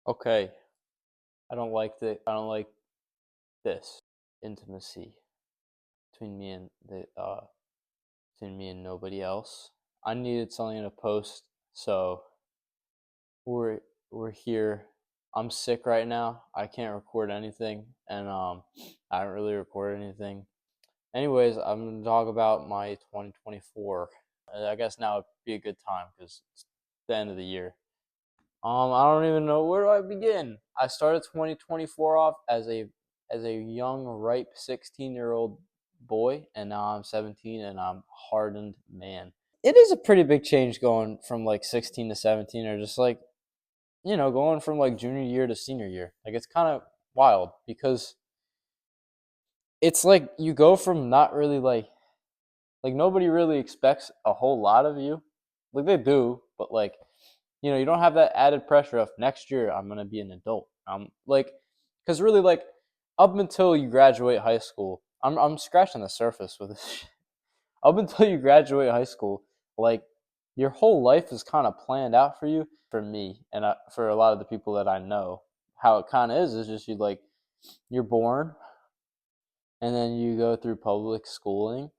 Okay, I don't like this intimacy between me and nobody else. I needed something to post, so we're we're here. I'm sick right now. I can't record anything, and I haven't really recorded anything. Anyways, I'm gonna talk about my 2024. I guess now would be a good time because it's the end of the year. I don't even know where do I begin. I started 2024 off as a young, ripe 16-year-old boy, and now I'm 17 and I'm hardened man. It is a pretty big change going from like 16 to 17, or just like going from like junior year to senior year. Like it's kind of wild because it's like you go from not really like nobody really expects a whole lot of you. Like they do, but like you don't have that added pressure of next year I'm gonna be an adult. Like, because really like up until you graduate high school, I'm scratching the surface with this. Shit. Up until you graduate high school, like your whole life is kind of planned out for you. For me and for a lot of the people that I know, how it kind of is just you're born and then you go through public schooling,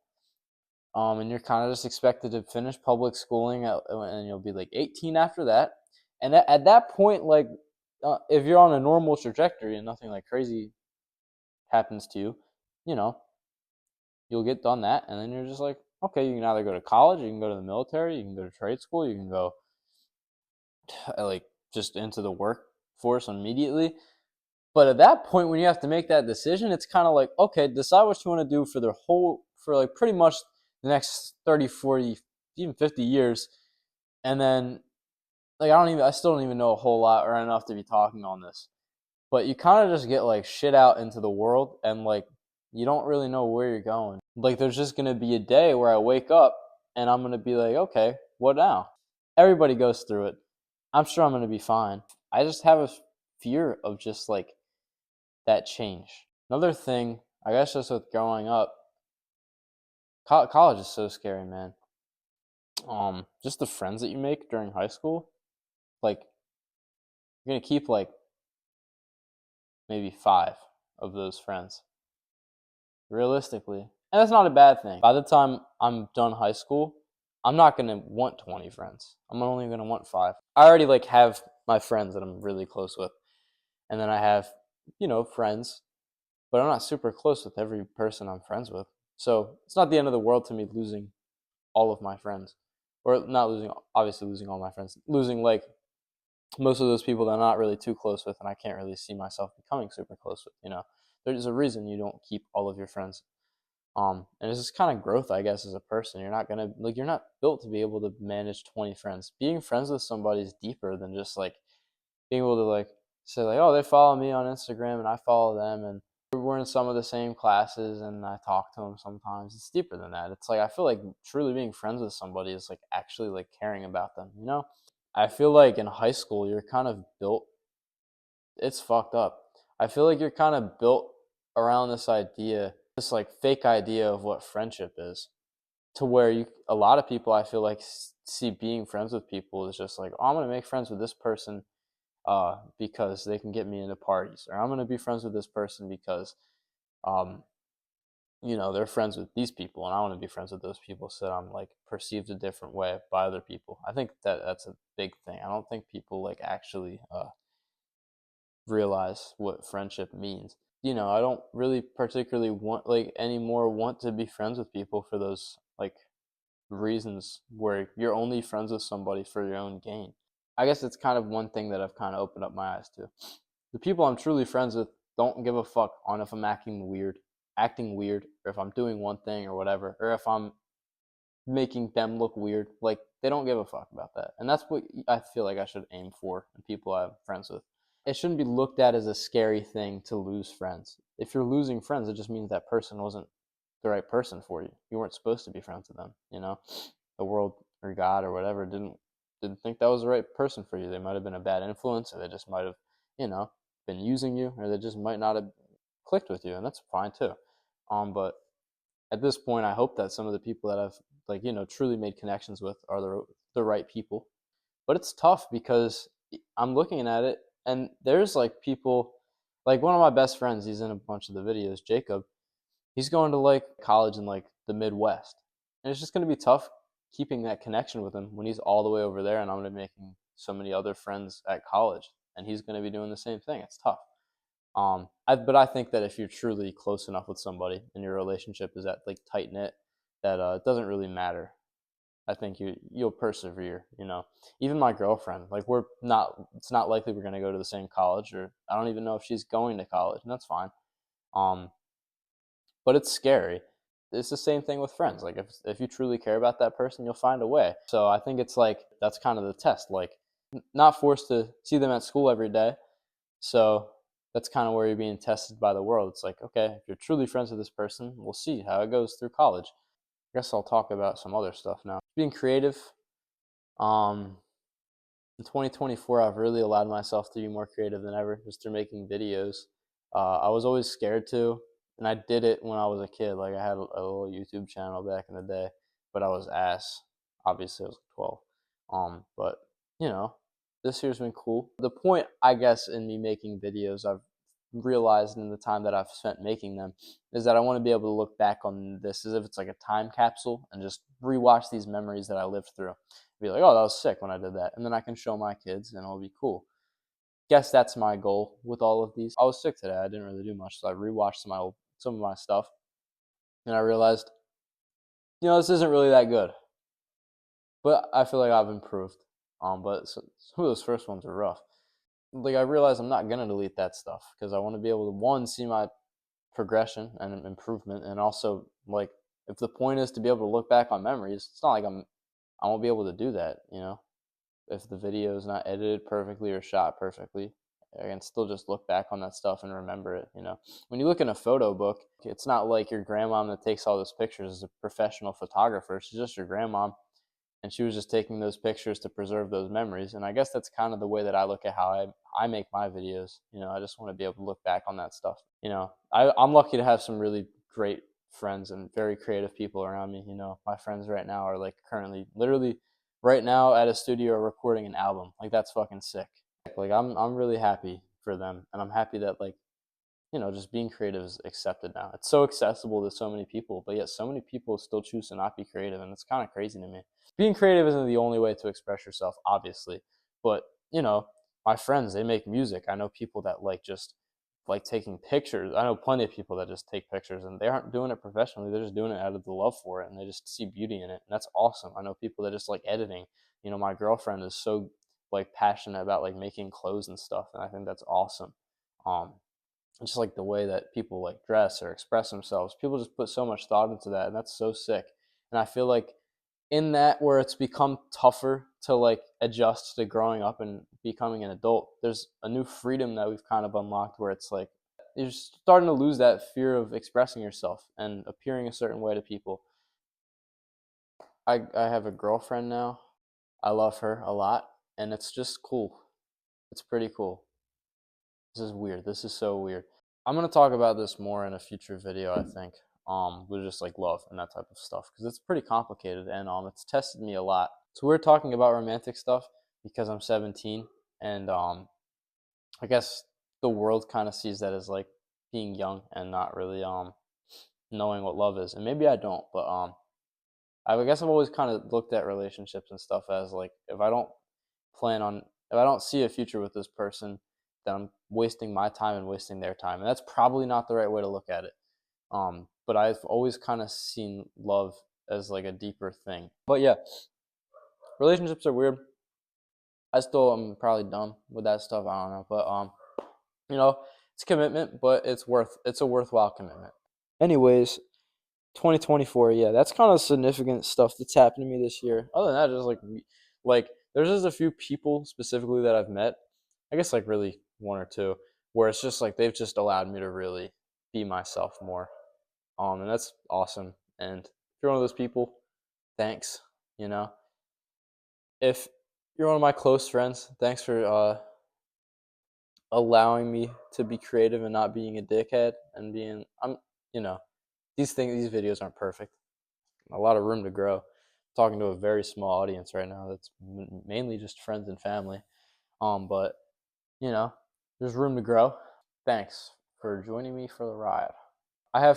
and you're kind of just expected to finish public schooling, and you'll be like 18 after that. And at that point, like, if you're on a normal trajectory and nothing like crazy happens to you, you know, you'll get done that, and then you're just like, okay, you can either go to college, you can go to the military, you can go to trade school, you can go like just into the workforce immediately. But at that point, when you have to make that decision, it's kind of like, okay, decide what you want to do for like pretty much the next 30, 40, even 50 years. And then, like, I still don't even know a whole lot or enough to be talking on this. But you kind of just get like shit out into the world, and like, you don't really know where you're going. Like, there's just going to be a day where I wake up and I'm going to be like, okay, what now? Everybody goes through it. I'm sure I'm going to be fine. I just have a fear of just like that change. Another thing, I guess, just with growing up, college is so scary, man. Just the friends that you make during high school, like you're gonna keep like maybe 5 of those friends, realistically, and that's not a bad thing. By the time I'm done high school, I'm not gonna want 20 friends. I'm only gonna want 5. I already like have my friends that I'm really close with, and then I have friends, but I'm not super close with every person I'm friends with. So it's not the end of the world to me losing all of my friends, or not losing, obviously losing all my friends, losing like most of those people that I'm not really too close with, and I can't really see myself becoming super close with. There's a reason you don't keep all of your friends. And it's just kind of growth, I guess, as a person. You're not built to be able to manage 20 friends. Being friends with somebody is deeper than just like being able to like say like, oh, they follow me on Instagram and I follow them, and we're in some of the same classes and I talk to them sometimes. It's deeper than that. It's like I feel like truly being friends with somebody is like actually like caring about them. I feel like in high school you're kind of built, it's fucked up. I feel like you're kind of built around this idea, this like fake idea of what friendship is, to where a lot of people I feel like see being friends with people is just like, oh, I'm gonna make friends with this person because they can get me into parties, or I'm gonna be friends with this person because um, they're friends with these people, and I want to be friends with those people, so that I'm like perceived a different way by other people. I think that that's a big thing. I don't think people like actually realize what friendship means. I don't really particularly want to be friends with people for those like reasons where you're only friends with somebody for your own gain. I guess it's kind of one thing that I've kind of opened up my eyes to. The people I'm truly friends with don't give a fuck on if I'm acting weird, or if I'm doing one thing or whatever, or if I'm making them look weird. Like, they don't give a fuck about that. And that's what I feel like I should aim for in people I'm friends with. It shouldn't be looked at as a scary thing to lose friends. If you're losing friends, it just means that person wasn't the right person for you. You weren't supposed to be friends with them. The world or God or whatever didn't think that was the right person for you. They might have been a bad influence, or they just might have, you know, been using you, or they just might not have clicked with you, and that's fine too. But at this point, I hope that some of the people that I've truly made connections with are the right people. But it's tough because I'm looking at it And there's like people, like one of my best friends, he's in a bunch of the videos, Jacob. He's going to like college in like the Midwest. And it's just going to be tough keeping that connection with him when he's all the way over there and I'm going to be making so many other friends at college and he's going to be doing the same thing. It's tough. But I think that if you're truly close enough with somebody and your relationship is that like tight knit, that it doesn't really matter. I think you'll persevere. You know, even my girlfriend, like we're not. It's not likely we're gonna go to the same college, or I don't even know if she's going to college, and that's fine. Um, but it's scary. It's the same thing with friends. Like if you truly care about that person, you'll find a way. So I think it's like that's kind of the test. Like not forced to see them at school every day. So that's kind of where you're being tested by the world. It's like, okay, if you're truly friends with this person, we'll see how it goes through college. I guess I'll talk about some other stuff now. Being creative. Um, in 2024, I've really allowed myself to be more creative than ever just through making videos. I was always scared to, and I did it when I was a kid. Like I had a little YouTube channel back in the day, but I was ass. Obviously, I was 12. But you know, this year's been cool. The point, I guess, in me making videos, I've realized in the time that I've spent making them is that I want to be able to look back on this as if it's like a time capsule and just rewatch these memories that I lived through. Be like, oh, that was sick when I did that. And then I can show my kids and it'll be cool. Guess that's my goal with all of these. I was sick today. I didn't really do much. So I rewatched some of my stuff and I realized, this isn't really that good. But I feel like I've improved. But some of those first ones are rough. Like I realized I'm not gonna delete that stuff because I want to be able to one see my progression and improvement, and also like if the point is to be able to look back on memories, it's not like I won't be able to do that. If the video is not edited perfectly or shot perfectly, I can still just look back on that stuff and remember it. When you look in a photo book, it's not like your grandmom that takes all those pictures is a professional photographer. She's just your grandmom, and she was just taking those pictures to preserve those memories. And I guess that's kind of the way that I look at how I make my videos. I just want to be able to look back on that stuff. I'm lucky to have some really great friends and very creative people around me. My friends right now are like currently literally right now at a studio recording an album. Like that's fucking sick. Like I'm really happy for them, and I'm happy that like just being creative is accepted now. It's so accessible to so many people, but yet so many people still choose to not be creative, and it's kind of crazy to me. Being creative isn't the only way to express yourself, obviously, but my friends, they make music. I know people that like just like taking pictures. I know plenty of people that just take pictures and they aren't doing it professionally. They're just doing it out of the love for it and they just see beauty in it. And that's awesome. I know people that just like editing. My girlfriend is so like passionate about like making clothes and stuff, and I think that's awesome. Um, just like the way that people like dress or express themselves. People just put so much thought into that, and that's so sick. And I feel like in that where it's become tougher to like adjust to growing up and becoming an adult, there's a new freedom that we've kind of unlocked where it's like you're starting to lose that fear of expressing yourself and appearing a certain way to people. I have a girlfriend now. I love her a lot, and it's just cool. It's pretty cool. This is weird. This is so weird. I'm gonna talk about this more in a future video, I think. With just like love and that type of stuff, because it's pretty complicated and it's tested me a lot. So we're talking about romantic stuff because I'm 17, and I guess the world kind of sees that as like being young and not really knowing what love is, and maybe I don't, but I guess I've always kind of looked at relationships and stuff as like if I don't see a future with this person, then I'm wasting my time and wasting their time. And that's probably not the right way to look at it. But I've always kind of seen love as like a deeper thing. But yeah, relationships are weird. I still am probably dumb with that stuff. I don't know. But you know, it's commitment, but it's a worthwhile commitment. Anyways, 2024, yeah, that's kind of significant stuff that's happened to me this year. Other than that, just like there's just a few people specifically that I've met. I guess like really one or two, where it's just like they've just allowed me to really be myself more. And that's awesome. And if you're one of those people, thanks. You know, if you're one of my close friends, thanks for allowing me to be creative and not being a dickhead and being you know these videos aren't perfect. A lot of room to grow. I'm talking to a very small audience right now that's mainly just friends and family. But you know, there's room to grow. Thanks for joining me for the ride. I'm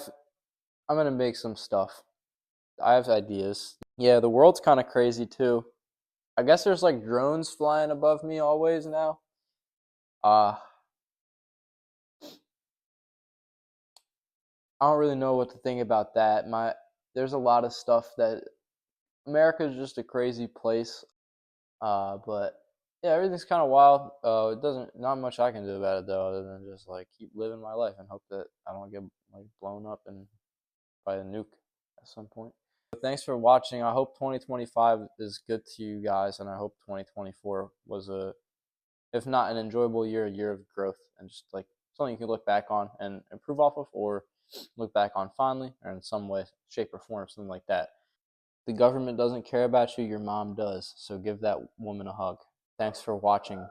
gonna make some stuff. I have ideas. Yeah, the world's kind of crazy too. I guess there's like drones flying above me always now. Uh, I don't really know what to think about that. There's a lot of stuff that America is just a crazy place. But yeah, everything's kind of wild. It doesn't not much I can do about it though, other than just like keep living my life and hope that I don't get like blown up and by a nuke at some point. But thanks for watching. I hope 2025 is good to you guys, and I hope 2024 was if not an enjoyable year, a year of growth and just like something you can look back on and improve off of, or look back on fondly, or in some way, shape, or form, something like that. The government doesn't care about you, your mom does. So give that woman a hug. Thanks for watching.